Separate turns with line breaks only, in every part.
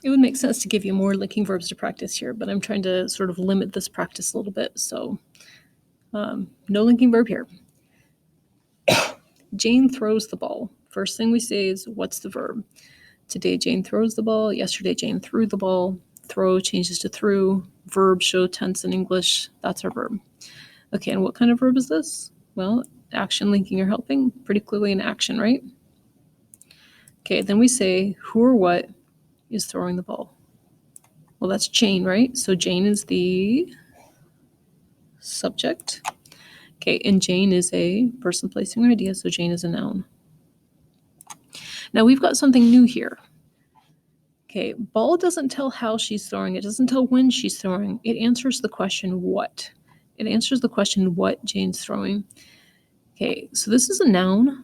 It would make sense to give you more linking verbs to practice here, but I'm trying to sort of limit this practice a little bit. So no linking verb here. Jane throws the ball. First thing we say is, what's the verb? Today Jane throws the ball. Yesterday Jane threw the ball. Throw changes to threw. Verb show tense in English. That's our verb. Okay, and what kind of verb is this? Well, action, linking, or helping. Pretty clearly an action, right? Okay, then we say who or what is throwing the ball. Well, that's Jane, right? So Jane is the subject. Okay, and Jane is a person, place, or idea, so Jane is a noun. Now we've got something new here. Okay, ball doesn't tell how she's throwing. It doesn't tell when she's throwing. It answers the question what. It answers the question what Jane's throwing. Okay, so this is a noun,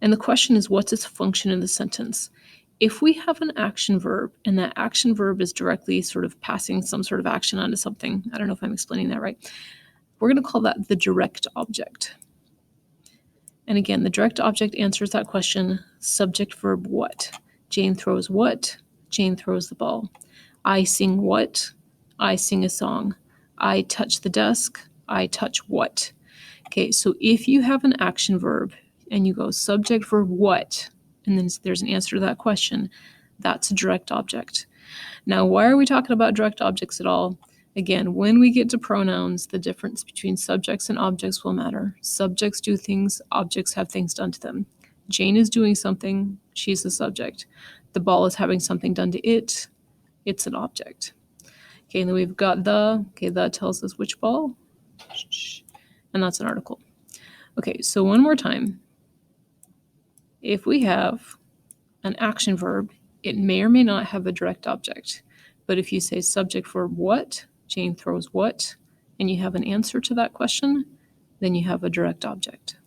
and the question is what's its function in the sentence? If we have an action verb and that action verb is directly sort of passing some sort of action onto something, I don't know if I'm explaining that right, we're going to call that the direct object. And again, the direct object answers that question, subject verb what. Jane throws what? Jane throws the ball. I sing what? I sing a song. I touch the desk. I touch what? Okay, so if you have an action verb and you go subject verb what, and then there's an answer to that question, that's a direct object. Now, why are we talking about direct objects at all? Again, when we get to pronouns, the difference between subjects and objects will matter. Subjects do things, objects have things done to them. Jane is doing something, she's the subject. The ball is having something done to it, it's an object. Okay, and then we've got the, okay, that tells us which ball, and that's an article. Okay, so one more time. If we have an action verb, it may or may not have a direct object. But if you say subject verb what, Jane throws what, and you have an answer to that question, then you have a direct object.